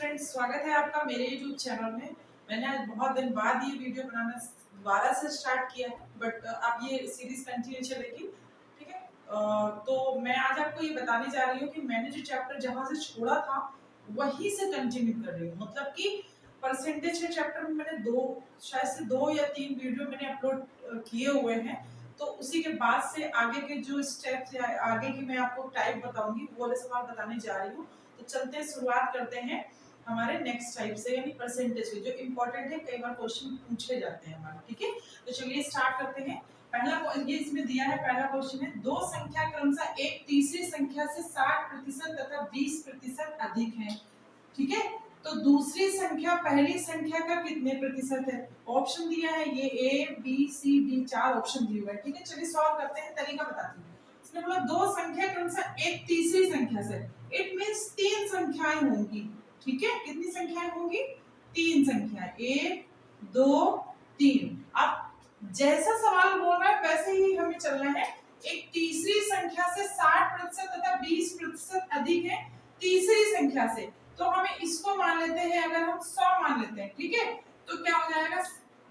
Friends, स्वागत है आपका मेरे YouTube चैनल में। मैंने आज बहुत दिन बाद ये वीडियो बनाना दोबारा से स्टार्ट किया है, बट अब ये सीरीज कंटिन्यू चलेगी। ठीक है। तो मैं आज आपको ये बताने जा रही हूँ कि मैंने जो चैप्टर जहाँ से छोड़ा था वहीं से कंटिन्यू कर रही हूँ। मतलब कि परसेंटेज के चैप्टर में मैंने शायद से 2 या 3 वीडियो मैंने अपलोड किए हुए हैं। तो उसी के बाद से आगे के जो स्टेप्स या आगे की मैं आपको टाइप बताऊंगी वो वाले सवाल बताने जा रही हूँ। तो चलते हैं, शुरुआत करते हैं हमारे नेक्स्ट टाइप से, यानी परसेंटेज के जो इम्पोर्टेंट है, कई बार क्वेश्चन पूछे जाते हैं हमारे। ठीक है, तो चलिए स्टार्ट करते हैं। पहला ये इसमें दिया है, पहला क्वेश्चन है, दो संख्या क्रमशः एक तीसरी संख्या से 60% तथा 20% अधिक है। ठीक है, तो दूसरी संख्या पहली संख्या का कितने प्रतिशत है? ऑप्शन दिया है ये A, B, C, D, 4 option दिए हुए हैं। ठीक है, चलिए सॉल्व करते हैं, तरीका बताती हूँ। इसने बोला दो संख्या क्रमशः एक तीसरी संख्या से, इट मींस 3 संख्याएं होंगी। ठीक है, कितनी संख्याएं होंगी? 3 संख्याएं, 1 2 3। अब जैसा सवाल बोल रहा है वैसे ही हमें चलना है। एक तीसरी संख्या से 60% तथा 20% अधिक है तीसरी संख्या से, तो हमें इसको मान लेते हैं, अगर हम 100 मान लेते हैं। ठीक है, तो क्या हो जाएगा?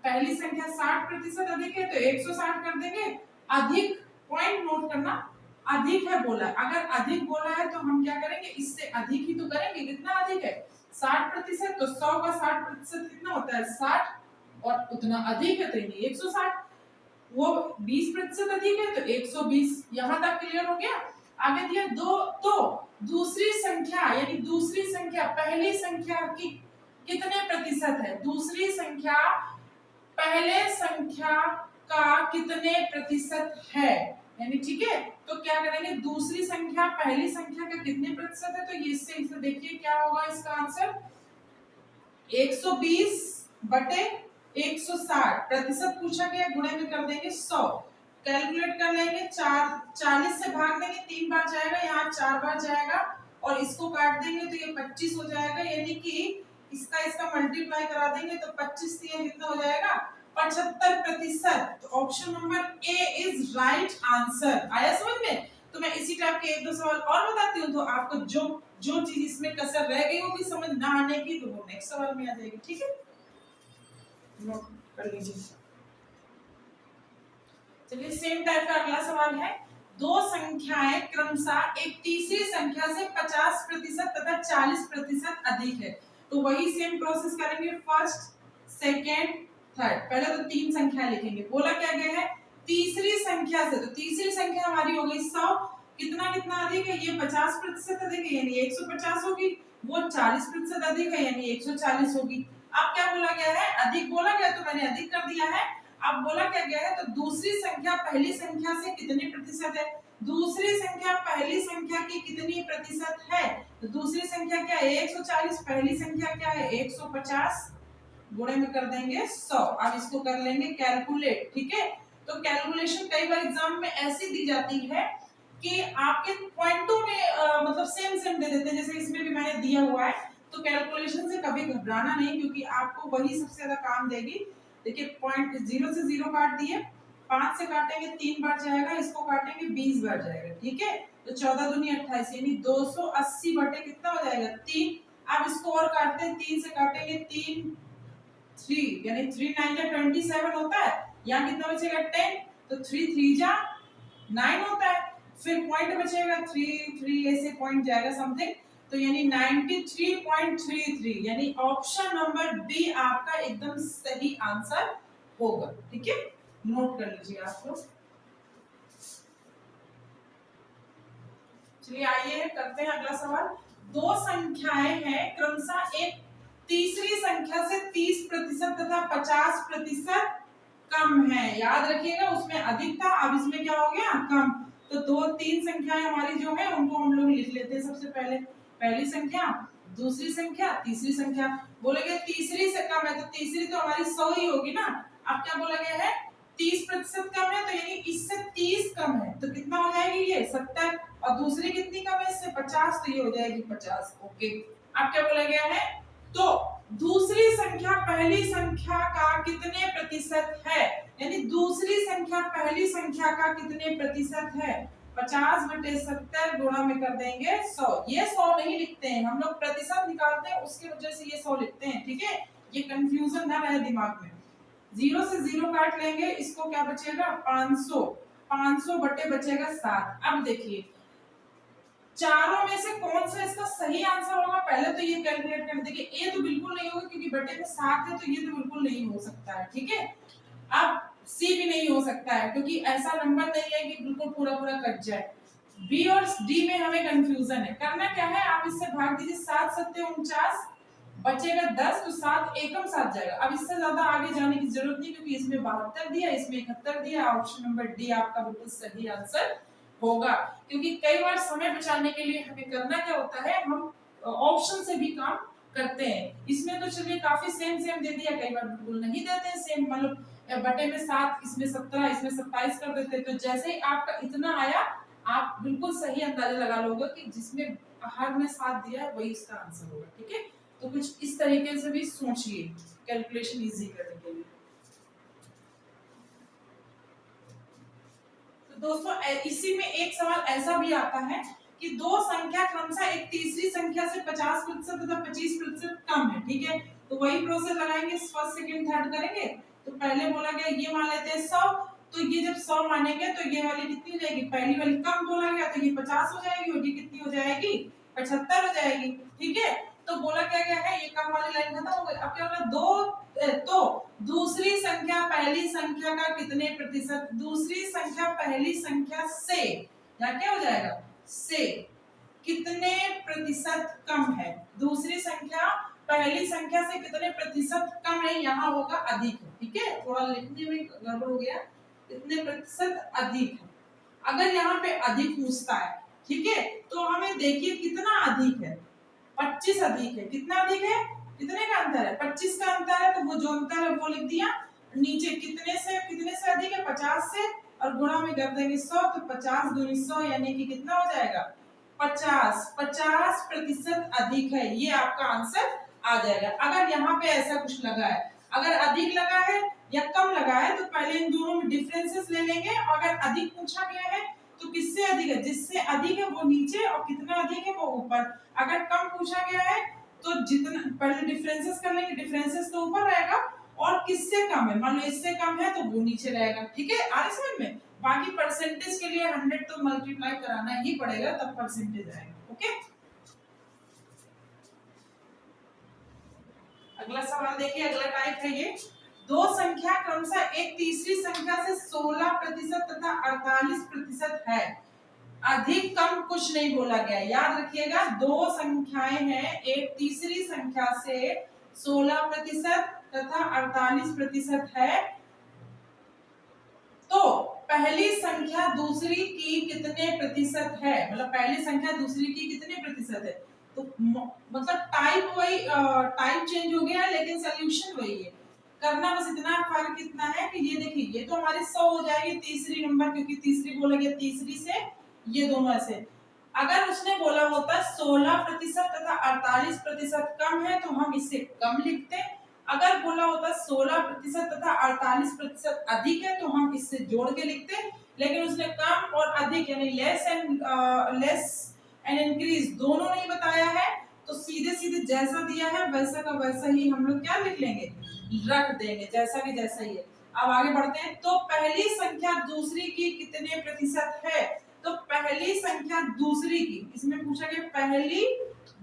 पहली संख्या 60% अधिक है तो 160 कर देंगे। अधिक, पॉइंट नोट करना, अधिक है बोला, अगर अधिक बोला है तो हम क्या करेंगे? इससे अधिक ही तो करेंगे। कितना अधिक है? 60%, तो 100 का 60% कितना होता है? 60, और उतना अधिक है तो 160। वो 20% अधिक है तो 120। यहां तक क्लियर हो गया? आगे दिया दो, तो दूसरी संख्या यानी दूसरी संख्या पहली संख्या की कितने प्रतिशत है? दूसरी संख्या पहले संख्या का कितने प्रतिशत है, यानी ठीक है, तो क्या करेंगे? दूसरी संख्या पहली संख्या का कितने प्रतिशत है, तो ये इससे देखिए क्या होगा इसका आंसर। 120 बटे 160 प्रतिशत पूछा गया, गुणे में कर देंगे 100। कैलकुलेट कर लेंगे, 40 से भाग देंगे, 3 बार जाएगा, यहाँ 4 बार जाएगा, और इसको काट देंगे तो ये 25 हो जाएगा, यानी कि इसका मल्टीप्लाई करा देंगे तो 25 से कितना हो जाएगा? 75%। तो option number A is right answer. आया समझ में? तो मैं इसी टाइप के 1-2 सवाल और बताती हूँ, तो आपको जो चीज इसमें कसर रह गई होगी समझ ना आने की, तो वो नेक्स्ट सवाल में आ जाएगी। ठीक है, नोट कर लीजिए। चलिए सेम टाइप का अगला सवाल है, दो संख्याएं क्रमशः एक तीसरी संख्या से 50% तथा 40% अधिक है। तो वही सेम प्रोसेस करेंगे, फर्स्ट सेकेंड थर्ड। पहले तो 3 संख्या लिखेंगे। बोला क्या गया है? तीसरी संख्या से, तो तीसरी संख्या हमारी हो गई 100, कितना कितना अधिक है? ये 50% अधिक है यानी 150 होगी, वो 40% अधिक है यानी 140 होगी। अब क्या बोला गया है? अधिक बोला गया तो मैंने अधिक कर दिया है। अब बोला क्या गया है? तो दूसरी संख्या पहली संख्या से कितने प्रतिशत है? दूसरी संख्या पहली संख्या की कितनी प्रतिशत है? तो दूसरी संख्या क्या है? 140, पहली संख्या क्या है? 150, गुणे में कर देंगे 100। अब इसको कर लेंगे कैलकुलेट। ठीक है, तो कैलकुलेशन कई बार एग्जाम में ऐसी दी जाती है कि आपके पॉइंटों में मतलब सेम सेम दे देते हैं, जैसे इसमें भी मैंने दिया हुआ है। तो कैलकुलेशन से कभी घबराना नहीं, क्योंकि आपको वही सबसे ज्यादा काम देगी। देखिए पॉइंट 0 से 0 काट दिए, 5 से काटेंगे 3 बार जाएगा, इसको काटेंगे 20 बार जाएगा। ठीक है, तो 14 दूनी 28 यानी 280 बटे कितना हो जाएगा? 3। अब इसको और काटते हैं, 3 से काटेंगे 3 3 यानी 3 9 जा 27 होता है। यहाँ कितना बचेगा? 10, तो 3 3 जा 9 होता है। फिर पॉइंट बचेगा 3 3, ऐसे पॉइंट जाएगा समथिंग, तो यानी 93.33, यानी ऑप्शन नंबर बी आपका एकदम सही आंसर होगा। ठीक है, नोट कर लीजिए आप लोग। चलिए आइए करते हैं अगला सवाल। दो संख्याएं हैं क्रमशः एक तीसरी संख्या से 30% तथा 50% कम है। याद रखिएगा उसमें अधिक था, अब इसमें क्या हो गया? कम। तो 2-3 संख्याएं हमारी जो है उनको हम लोग लिख लेते हैं। सबसे पहले पहली संख्या, दूसरी संख्या, तीसरी संख्या। बोलेंगे तीसरी से कम है, तो तीसरी तो हमारी 100 ही होगी ना। अब क्या बोला गया है? 30% कम है, तो यानी इससे 30 कम है, तो कितना हो जाएगी? ये 70। और दूसरी कितनी कम है? इससे 50, तो ये हो जाएगी 50। ओके, अब क्या बोला गया है? तो दूसरी संख्या पहली संख्या का कितने प्रतिशत है, यानी दूसरी संख्या पहली संख्या का कितने प्रतिशत है? 50/70 गुणा में कर देंगे 100। ये 100 नहीं लिखते हैं हम लोग, प्रतिशत निकालते हैं उसकी वजह से ये 100 लिखते हैं, ठीक है। ये कंफ्यूजन ना रहे दिमाग में। 0 से 0 काट लेंगे, इसको क्या बचेगा 500, 500 बटे बचेगा 7। अब देखिए चारों में से कौन सा इसका सही आंसर होगा, पहले तो ये कैलकुलेट कर देखिए। ए तो बिल्कुल नहीं होगा क्योंकि बटे में 7 है, तो ये तो बिल्कुल नहीं हो सकता है, ठीक है। अब सी भी नहीं हो सकता है क्योंकि ऐसा नंबर नहीं है कि बिल्कुल पूरा पूरा कट जाए। बी और डी में हमें कंफ्यूजन है। करना क्या है, आप इससे भाग दीजिए, 7 7 49 बचेगा 10, तो 7 एकम 7 जाएगा। अब इससे ज्यादा आगे जाने की जरूरत नहीं क्योंकि इसमें 72 दिया, इसमें 71 दिया। ऑप्शन नंबर डी आपका बिल्कुल सही आंसर होगा। क्योंकि कई बार समय बचाने के लिए हमें करना क्या होता है, हम ऑप्शन से भी काम करते हैं। इसमें तो चलिए काफी सेम सेम दे दिया, कई बार बिल्कुल नहीं देते हैं सेम, मतलब बटे में 7, इसमें 17, इसमें 27 कर देते। तो जैसे ही आपका इतना आया, आप बिल्कुल सही अंदाजा लगा लोगे कि जिसमें हर में 7 दिया है वही इसका आंसर होगा, ठीक है। तो कुछ इस तरीके से भी सोचिए कैलकुलेशन इजी करने के लिए। तो दोस्तों इसी में एक सवाल ऐसा भी आता है कि दो संख्या क्रमशः एक तीसरी संख्या से 50% तथा 25% कम है, ठीक है। तो वही प्रोसेस लगाएंगे, फर्स्ट सेकंड थर्ड करेंगे। तो पहले बोला गया ये मान लेते हैं 100, तो ये जब 100 मानेंगे तो ये वाली कितनी हो जाएगी, पहली वाली कम बोला गया तो ये 50 हो जाएगी, और ये कितनी हो जाएगी 75 हो जाएगी, ठीक है। तो बोला क्या गया है, ये कम वाली लाइन खत्म हो गई। अब क्या होगा, तो दूसरी संख्या पहली संख्या का कितने प्रतिशत, दूसरी संख्या पहली संख्या से, या क्या हो जाएगा से कितने प्रतिशत कम है। दूसरी संख्या पहली संख्या से कितने प्रतिशत कम है, यहाँ होगा अधिक, ठीक है। थोड़ा लिखने में गड़बड़ हो गया, कितने प्रतिशत अधिक है। अगर यहाँ पे अधिक पूछता है, ठीक है, तो हमें देखिए कितना अधिक है, 25 अधिक है। कितना अधिक है, कितने का अंतर है, 25 का अंतर है, तो वो जो अंतर है वो लिख दिया। नीचे कितने से अधिक है, 50 से, और गुणा में कर देंगे 100, तो 50 दूनी 100 यानी कि कितना हो जाएगा 50% अधिक है। ये आपका आंसर आ जाएगा। अगर यहाँ पे ऐसा कुछ लगा है, अगर अधिक लगा है या कम लगा है, तो पहले इन दोनों में डिफरेंसेस ले लेंगे। अगर अधिक पूछा गया है तो किससे अधिक है, जिससे अधिक है वो नीचे, और कितना अधिक है वो ऊपर। अगर कम पूछा गया है तो जितना पहले डिफरेंसेस कर लेंगे, डिफरेंसेस तो ऊपर रहेगा, और किससे कम है, मान लो इससे कम है तो वो नीचे रहेगा, ठीक है। आ रही समझ में। बाकी परसेंटेज के लिए 100 तो मल्टीप्लाई कराना ही पड़ेगा, तब परसेंटेज आएगा, ओके। अगला सवाल देखिए, अगला टाइप है ये, दो संख्या क्रमशः एक तीसरी संख्या से 16% तथा 48% है। अधिक कम कुछ नहीं बोला गया, याद रखिएगा। दो संख्याएं हैं, एक तीसरी संख्या से 16% तथा 48% है। तो पहली संख्या दूसरी की कितने प्रतिशत है, मतलब पहली संख्या दूसरी की कितने प्रतिशत है। तो मतलब टाइप वही, टाइप चेंज हो गया है लेकिन सॉल्यूशन वही है। करना बस इतना फर्क इतना है कि ये देखिए, ये तो हमारी 100 हो जाएगी तीसरी नंबर, क्योंकि तीसरी बोला गया, तीसरी से ये दोनों ऐसे। अगर उसने बोला होता 16% तथा 48% कम है तो हम इसे कम लिखते। अगर बोला होता 16% तथा 48% अधिक है तो हम इससे जोड़ के लिखते। लेकिन उसने कम और अधिक यानी लेस एंड इंक्रीज दोनों नहीं बताया है, तो सीधे सीधे जैसा दिया है वैसा का वैसा ही हम लोग क्या लिख लेंगे, रख देंगे, जैसा कि जैसा ही है। अब आगे बढ़ते हैं। तो पहली संख्या दूसरी की कितने प्रतिशत है, तो पहली संख्या दूसरी की, इसमें पूछा गया पहली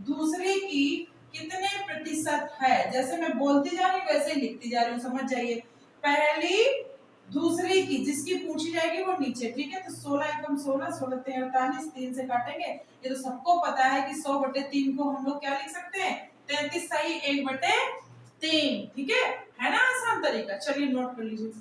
दूसरी की कितने प्रतिशत है। जैसे मैं बोलती जा रही हूँ वैसे ही लिखती जा रही हूँ, समझ जाइए। पहली दूसरी की जिसकी पूछी जाएगी वो नीचे, ठीक है। तो 16 एकम 16, 16 3 48, 3 से काटेंगे। ये तो सबको पता है कि 100/3 को हम लोग क्या लिख सकते हैं, 33 सही 1/3, ठीक है ना, आसान तरीका। चलिए नोट कर लीजिए।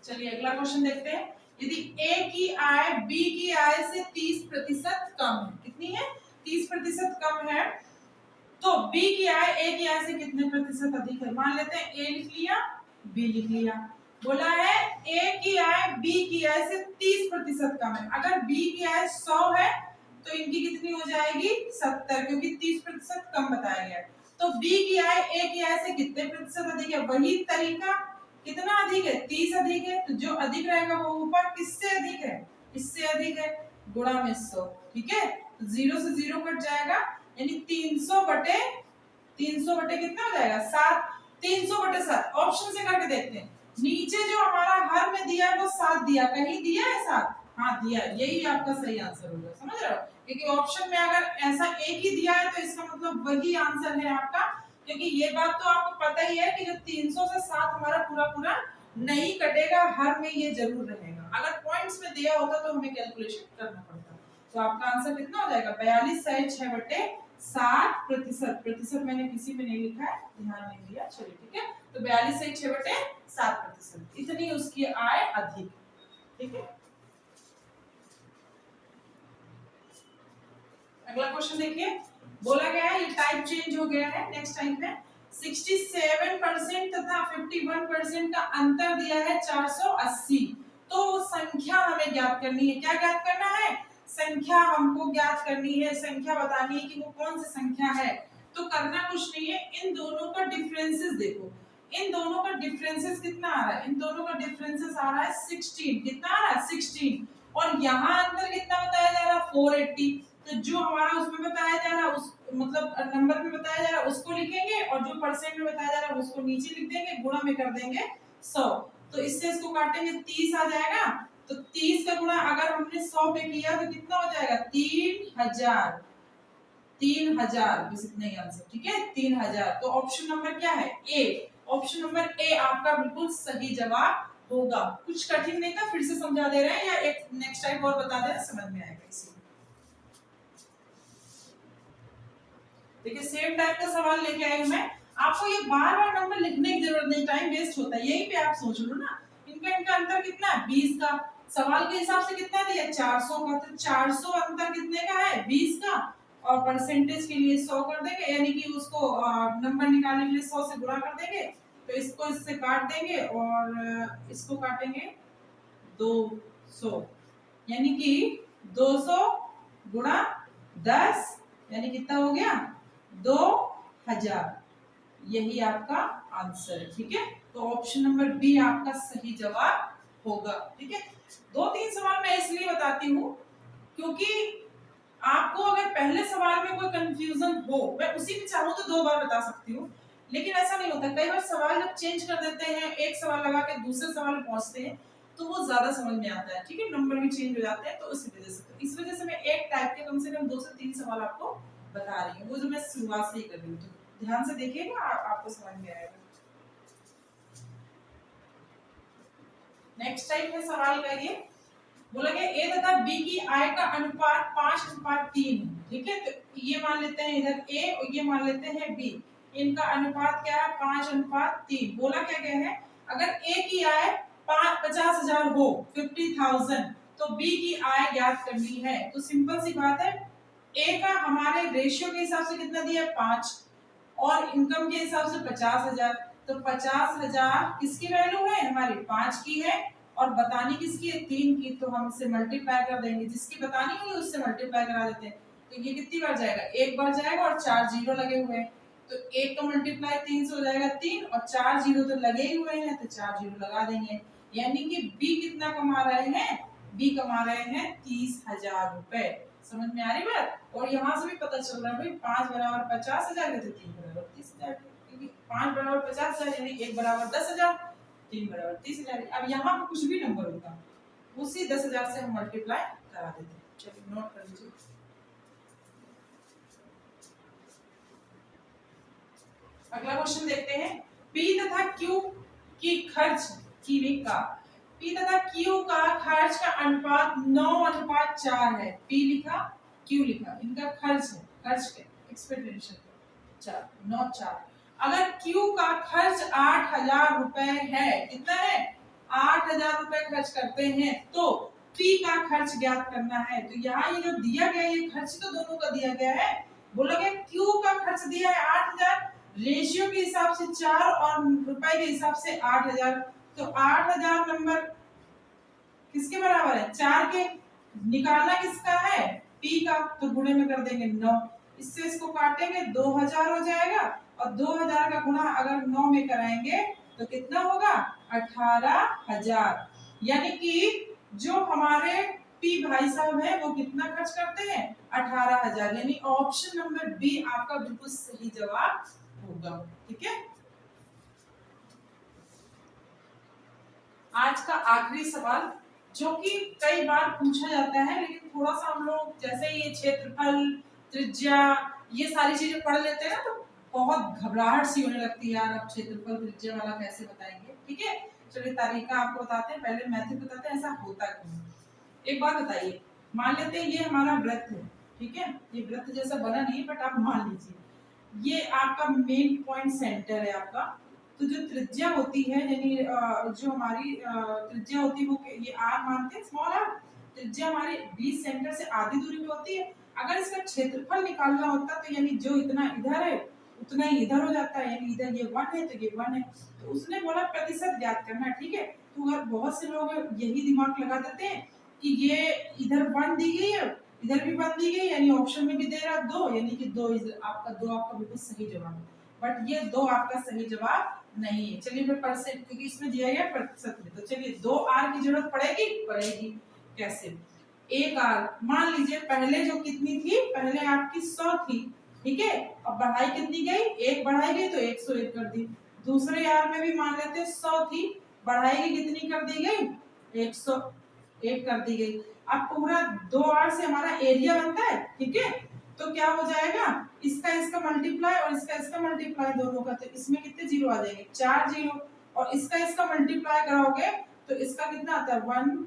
चलिए अगला क्वेश्चन देखते हैं। यदि ए की आय बी की आय से 30% कम है, कितनी है 30% कम है, तो बी की आय ए की आय से कितने प्रतिशत अधिक है। मान लेते हैं ए लिख लिया, बी लिख लिया। बोला है ए की आय बी की आय से 30% कम है। अगर बी की आय 100 है तो इनकी कितनी हो जाएगी 70, क्योंकि 30% कम बताया गया है। तो बी की आय ए की आय से कितने प्रतिशत अधिक है, वही तरीका कितना अधिक है, 30 अधिक है, तो जो अधिक रहेगा वो ऊपर किससे अधिक है, इससे अधिक है, गुणा में 100। ठीक है, तो 0 से 0 कट जाएगा, यानी 300 बटे कितना हो जाएगा 7। 300 बटे 7 ऑप्शन से करके देखते हैं। नीचे जो हमारा हर में दिया है वो 7 दिया, कहीं दिया है 7? हाँ दिया, यही आपका सही आंसर होगा, समझ रहे हो, क्योंकि ऑप्शन में अगर ऐसा एक ही दिया है तो इसका मतलब वही आंसर है आपका, क्योंकि ये बात तो आपको पता ही है कि जो 300 से 7 हमारा पूरा नहीं कटेगा, हर में ये जरूर रहेगा। अगर पॉइंट्स में दिया होता तो हमें कैलकुलेशन करना पड़ता। तो आपका आंसर कितना हो जाएगा, 42 सही 6 बटे 7%। प्रतिशत मैंने किसी में नहीं लिखा है, ध्यान नहीं दिया, चलिए ठीक है। तो 42 सही 6 बटे 7%, इतनी उसकी आय अधिक। ठीक है, अगला क्वेश्चन देखिए, बोला गया है ये टाइप चेंज हो गया है, नेक्स्ट टाइप है 67% तथा 51% का अंतर दिया है 480। तो संख्या हमें ज्ञात करनी है, क्या ज्ञात करना है, संख्या हमको ज्ञात करनी है, संख्या बतानी है कि वो कौन सी संख्या है। तो करना कुछ नहीं है, इन दोनों का डिफरेंसेस देखो, इन दोनों का डिफरेंसेस कितना आ रहा है, इन दोनों का डिफरेंसेस आ रहा है 16, कितना आ रहा है 16, और यहाँ अंतर कितना बताया जा रहा है 480। तो जो हमारा उसमें बताया जा रहा है उस मतलब नंबर में बताया जा रहा है उसको लिखेंगे, और जो परसेंट में बताया जा रहा है उसको नीचे लिख देंगे, गुणा में कर देंगे 100। तो इससे इसको काटेंगे 30 आ जाएगा, तो 30 का गुणा अगर हमने 100 पे किया तो कितना हो जाएगा 3000, 3000 बस इतना ही आंसर। ठीक है, 3000। तो ऑप्शन नंबर क्या है, ए, ऑप्शन नंबर ए आपका बिल्कुल सही जवाब होगा। कुछ कठिन नहीं था, फिर से समझा दे रहे हैं, या एक नेक्स्ट टाइम और बता दे रहे हैं, समझ में आएगा इसी। देखिए सेम टाइप का सवाल लेके आई हूं मैं, आपको ये बार-बार नंबर लिखने की जरूरत नहीं, टाइम वेस्ट होता है, यहीं पे आप सोच लो ना, इनका अंतर कितना है 20 का, सवाल के हिसाब से कितना दिया 400 का, तो 400 अंतर कितने का है 20 का, और परसेंटेज के लिए 100 कर देंगे, यानी कि उसको नंबर निकालने के लिए 100 से गुणा कर देंगे, तो इसको इससे काट देंगे और इसको काटेंगे 200, यानी कि 200 गुणा 10 यानी कितना हो गया 2000, यही आपका आंसर है। ठीक है, तो ऑप्शन नंबर बी आपका सही जवाब होगा। ठीक है, 2-3 सवाल मैं इसलिए बताती हूँ क्योंकि आपको अगर पहले सवाल में कोई कंफ्यूजन हो, मैं उसी में चाहूँ तो 2 बार बता सकती हूँ, लेकिन ऐसा नहीं होता, कई बार सवाल जब चेंज कर देते हैं, एक सवाल लगा के दूसरे सवाल में पहुंचते हैं तो वो ज्यादा समझ में आता है। ठीक है, नंबर भी चेंज हो जाते हैं, तो इस वजह से मैं एक टाइप के कम से कम 2 से 3 सवाल आपको बता रही हूँ, वो जो मैं शुरुआत से ही कर रही हूँ, तो ध्यान से देखिएगा, आपको समझ में आएगा। नेक्स्ट टाइप है सवाल का, ये बोला गया ए तथा बी की आय का अनुपात 5:3 है। ठीक है, तो ये मान लेते हैं इधर ए और ये मान लेते हैं बी, इनका अनुपात क्या है 5:3। बोला क्या गया है, अगर ए की आय 50,000 हो 50,000, तो बी की आय ज्ञात करनी है। तो सिंपल सी बात है, ए का हमारे रेशियो के हिसाब से कितना दिया है 5, और इनकम के हिसाब से 50,000, तो 50,000 किसकी वैल्यू है हमारी 5 की है, और बतानी किसकी है 3 की, तो हम इसे मल्टीप्लाई कर देंगे, जिसकी बतानी हुई उससे मल्टीप्लाई करा देते हैं। तो ये कितनी बार जाएगा, एक बार जाएगा, और 4 जीरो लगे हुए हैं, तो 1 का मल्टीप्लाई 3 से हो जाएगा 3, और 4 जीरो तो लगे ही हुए हैं, तो 4 जीरो लगा देंगे, यानी कि बी कितना कमा रहे हैं, बी कमा रहे हैं 30,000 रुपए। समझ में आ रही बात, और यहाँ से भी पता चल रहा है भाई 5 बराबर 50,000 के, तो 3 बराबर 30,000, क्योंकि 5 बराबर 50,000 यानी 1 बराबर 10,000, 3 बराबर 30,000। अब यहाँ पे कुछ भी नंबर होता उसी 10,000 से हम मल्टीप्लाई करा देते। चलिए नोट कर लीजिए। अगला क्वेश्चन देखते हैं, पी तथा क्यू की खर्च की का, पी तथा क्यू का खर्च का अनुपात 9:4 है। पी लिखा, क्यू लिखा, इनका खर्च है, खर्च के एक्सपेंडिचर 9:4। अगर क्यू का खर्च 8,000 रुपए है, कितना है 8,000 रुपए खर्च करते हैं, तो पी का खर्च ज्ञात करना है। तो यहाँ ये जो दिया गया, ये खर्च तो दोनों का दिया गया है, बोला गया क्यू का खर्च दिया है 8,000, रेशियो के हिसाब से 4 और रुपए के हिसाब से 8,000, तो 8,000 नंबर किसके बराबर है 4 के, निकालना किसका है पी का, तो गुणे में कर देंगे 9, इससे इसको काटेंगे 2000 हो जाएगा, और 2000 का गुणा अगर 9 में कराएंगे तो कितना होगा 18,000। यानी कि जो हमारे पी भाई साहब है वो कितना खर्च करते हैं 18,000। यानी ऑप्शन नंबर बी आपका बिल्कुल सही जवाब होगा। ठीक है, आज का आखिरी सवाल जो कि कई बार पूछा जाता है, लेकिन थोड़ा सा हम लोग जैसे ये क्षेत्रफल, त्रिज्या, ये सारी चीजें पढ़ लेते हैं ना तो बहुत घबराहट सी होने लगती है यार, अब क्षेत्रफल त्रिज्या वाला कैसे बताएंगे। ठीक है, चलिए तरीका आपको बताते हैं, पहले मेथड बताते हैं ऐसा होता क्यों। एक बात बताइए, मान लेते हैं ये हमारा वृत्त है। ठीक है, ये वृत्त जैसा बना नहीं है बट आप मान लीजिए ये आपका मेन पॉइंट सेंटर है आपका। तो जो त्रिज्या होती है यानी जो हमारी त्रिज्या होती है वो ये आर मानते हैं, स्मॉल आर। त्रिज्या हमारे बीच सेंटर से आधी दूरी पे होती है। अगर इसका क्षेत्रफल निकालना होता तो यानी जो इतना इधर है उतना ही इधर हो जाता है, यानी इधर ये 1 है तो ये 1 है। तो उसने बोला प्रतिशत ज्ञात करना। ठीक है, तो अगर बहुत से लोग यही दिमाग लगा देते हैं कि ये इधर 1 दी गई है, इधर भी 1 दी गई, यानी ऑप्शन में भी दे रहा 2, यानी कि 2 आपका बिल्कुल सही जवाब है। बट ये 2 आपका सही जवाब नहीं है। चलिए मैं परसेंट, क्योंकि इसमें दिया गया प्रतिशत में, तो चलिए 2 आर की जरूरत पड़ेगी। कैसे? एक आर मान लीजिए पहले जो कितनी थी, पहले आपकी 100 थी। ठीक है, अब बढ़ाई कितनी गई, 1 बढ़ाई गई तो 101 कर दी। दूसरे आर में भी मान लेते हैं 100 थी, बढ़ाई गई कितनी कर दी गई, 101 कर दी गई। अब पूरा 2 आर से हमारा एरिया बनता है। ठीक है, तो क्या हो जाएगा, इसका मल्टीप्लाई और इसका मल्टीप्लाई दोनों का, तो इसमें कितने जीरो आ जाएंगे, 4 जीरो। और इसका मल्टीप्लाई कराओगे तो इसका कितना आता है 1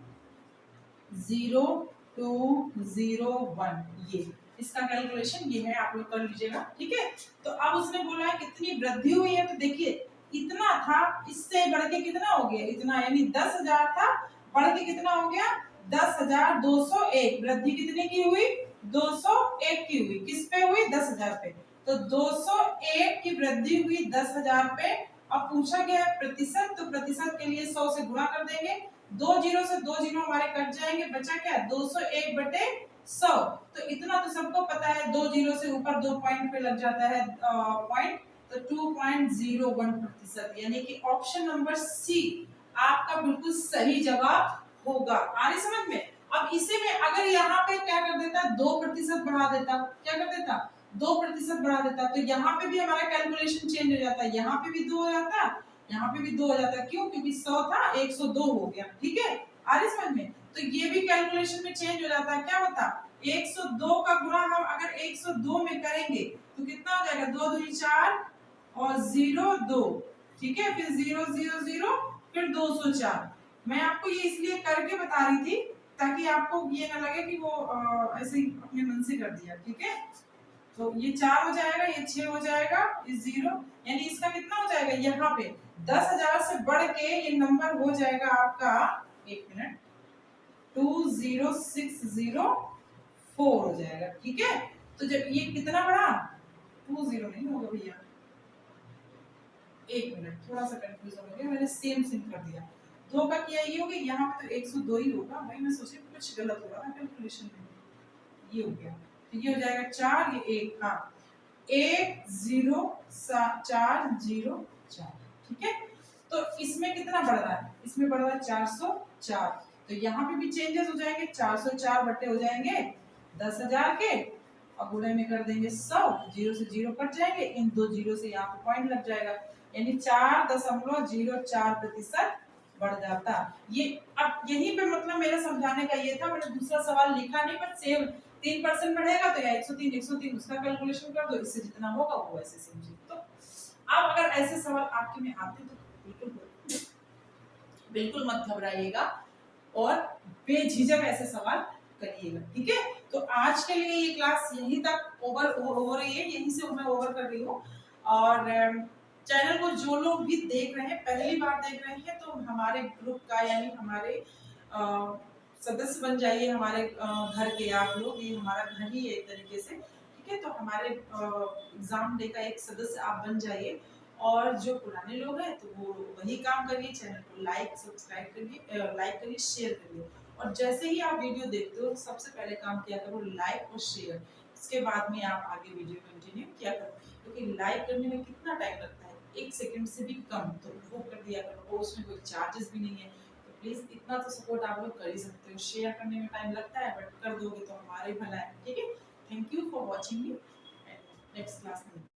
0 2 0 1। ये इसका कैलकुलेशन ये है, आप लोग कर लीजिएगा। ठीक है, तो अब उसने बोला है कितनी वृद्धि हुई है, तो देखिए इतना था, इससे बढ़ के कितना हो गया, इतना, यानी 10,000 था, बढ़ के कितना हो गया 10,201। वृद्धि कितने की हुई, 201 की हुई। किस पे हुई, 10,000 पे। तो 201 की वृद्धि हुई 10,000 पे। अब पूछा गया है प्रतिशत, तो प्रतिशत के लिए 100 से गुणा कर देंगे, 2 जीरो से 2 जीरो हमारे कट जाएंगे, बचा क्या 201 बटे 100। तो इतना तो सबको पता है, 2 जीरो से ऊपर 2 पॉइंट पे लग जाता है पॉइंट, तो 2.01%। यानी कि ऑप्शन नंबर सी आपका बिल्कुल सही जवाब होगा। आ रही समझ में? अब इसे में अगर यहाँ पे क्या कर देता, 2% बढ़ा देता, क्या कर देता 2% बढ़ा देता, तो यहाँ पे भी हमारा कैलकुलेशन चेंज हो जाता है, यहाँ पे भी 2 हो जाता, यहाँ पे भी 2 हो जाता। क्यों, क्योंकि 100 था 102 हो गया। ठीक है, आ रही समझ में? तो ये भी कैलकुलेशन में चेंज हो जाता है। क्या होता, 102 का गुणा हम अगर 102 में करेंगे तो कितना हो जाएगा, 2 दूनी 4 और 0 2। ठीक है, फिर 0 0 0, फिर 204। मैं आपको ये इसलिए करके बता रही थी ताकि आपको ये ना लगे कि वो ऐसे ही अपने मन से कर दिया। ठीक है, तो ये 4 हो जाएगा, ये 6 हो जाएगा, ये 0, यानी इसका कितना हो जाएगा, यहाँ पे 10,000 से बढ़ के ये नंबर हो जाएगा आपका, एक मिनट, 20604 हो जाएगा। ठीक है, तो जब ये कितना बड़ा 20 नहीं होगा भैया, एक मिनट, थोड़ा सा कंफ्यूजन हो गया, मैंने सेम कर दिया। 2 का किया ये हो गया, यहाँ पे तो 102 ही होगा, भाई मैं सोची कुछ गलत हो रहा है कैलकुलेशन में, ये हो गया। तो ये हो जाएगा 4, ये 1, हाँ 1 0 4 0 4। ठीक है, तो इसमें कितना बढ़ रहा है, इसमें बढ़ रहा है 404। तो यहाँ पे भी चेंजेस हो जाएंगे, 404 बटे हो जाएंगे 10,000 के, और गुणे में कर देंगे 100, जीरो से जीरो कट जाएंगे, इन 2 जीरो से यहाँ पे पॉइंट लग जाएगा, यानी 4.04% बढ़ जाता। ये अब यहीं पे मतलब मेरा समझाने का ये था, मैंने दूसरा सवाल लिखा नहीं, पर सेम 3% बढ़ेगा तो या 103 उसका कैलकुलेशन कर दो, इससे जितना होगा वो ऐसे समझिए। तो अब अगर ऐसे सवाल आपके में आते तो बिल्कुल मत घबराइएगा और बेझिझक ऐसे सवाल करिएगा। ठीक है, तो आज के लिए ये क्लास यहीं तक ओवर हो रही है, यहीं से मैं ओवर कर रही हूँ। और चैनल को जो लोग भी देख रहे हैं, पहली बार देख रहे हैं, तो हमारे ग्रुप का यानी हमारे सदस्य बन जाइए, हमारे घर के आप लोग, ये हमारा घर ही है एक तरीके से। ठीक है, तो हमारे एग्जाम डे का एक सदस्य आप बन जाइए। और जो पुराने लोग हैं तो वो वही काम करिए, चैनल को लाइक सब्सक्राइब करिए, शेयर करिए। और जैसे ही आप वीडियो देखते हो सबसे पहले काम किया करो लाइक और शेयर, इसके बाद में आप आगे वीडियो कंटिन्यू किया करो, क्योंकि लाइक करने में कितना टाइम लगता है, 1 सेकंड से भी कम, तो वो कर दिया करो, और उसमें कोई चार्जेस भी नहीं है। तो प्लीज़ इतना तो सपोर्ट आप लोग कर ही सकते हो। शेयर करने में टाइम लगता है, बट कर दोगे तो हमारा ही भला है, ठीक है? Thank you for watching me, and next class में